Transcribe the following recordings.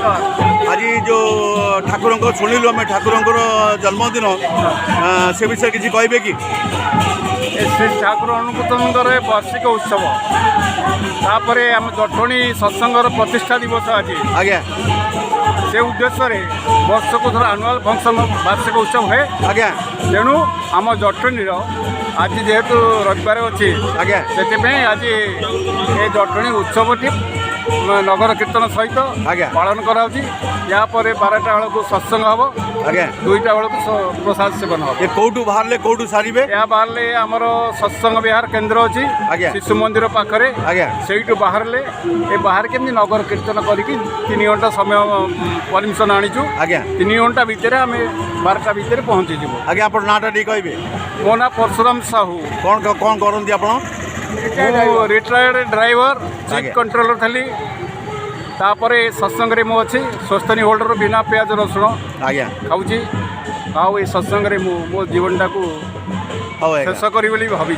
नमस्कार। आज जो ठाकुर शुणिलु आम ठाकुर जन्मदिन से विषय किसी कहे कि श्री ठाकुर अनुकूतनगर वार्षिक उत्सव तापर आम जटणी सत्संगर प्रतिष्ठा दिवस आज आज्ञा से उद्देश्य वर्ष को थोड़ा आनुआल फंक्शन वार्षिक उत्सव है आज्ञा तेणु आम जटणी आज जेहेतु रविवार अच्छी आज्ञा से आज ये जटणी उत्सवटी नगर कीर्तन सहित आज्ञा पालन कराऊँगी यापर 12टा बेलू सत्संग हम आज्ञा 2टा बेलू प्रसाद सेवन हम ये कौटू बाहर कौटू सारे या बाहर आमर सत्संग विहार केन्द्र अच्छी आज्ञा शिशु मंदिर पाखे आज्ञा से बाहर ये बाहर केमती नगर कीर्तन करके 3 घंटा समय परमिशन आनीचु आज्ञा 3 घंटा भितर आम 12टा भितर पहुँचीजु आज्ञा आप नाटा टी कहे मो ना परशुराम साहू कौन कौन करती आप रिटायर्ड ड्राइवर चीफ कंट्रोलर थी तापर सत्संग मु अच्छी स्वस्तनी होल्डर बिना प्याज रसुण आज्ञा खाऊँगी आउ सत्संग मो जीवनटा को शेष करी बोली भावी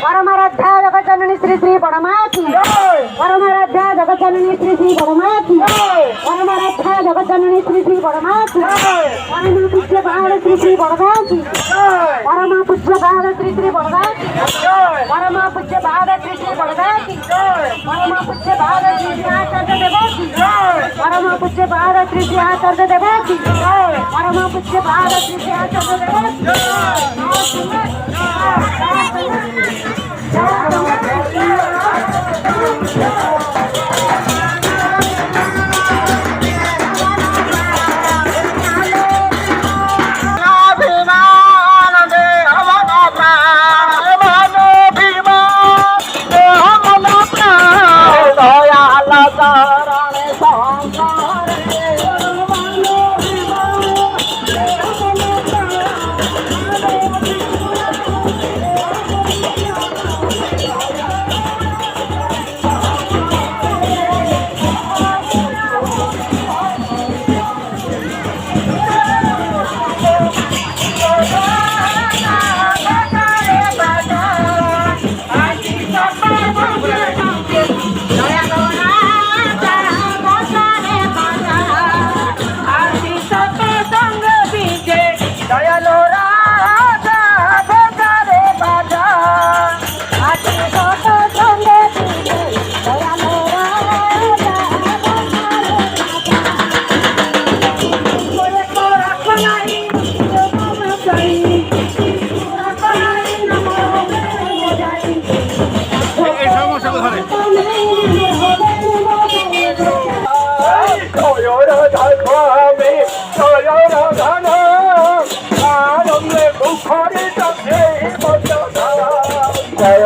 परमाराध्या जगज्जननी श्री श्री बड़मा की परमाराध्या जगज्जननी श्री श्री बड़मा की परमाराध्या जगज्जननी श्री श्री बड़मा की परम पूज्य बाल श्री श्री बड़मा की परम पूज्य बाल श्री श्री बड़मा की परम पूज्य बाल श्री श्री बड़मा की परम पूज्य बाल श्री श्री आचार्य देव की परम पूज्य बाल श्री श्री आचार्य देव की परम पूज्य बाल श्री श्री आचार्य देव জয়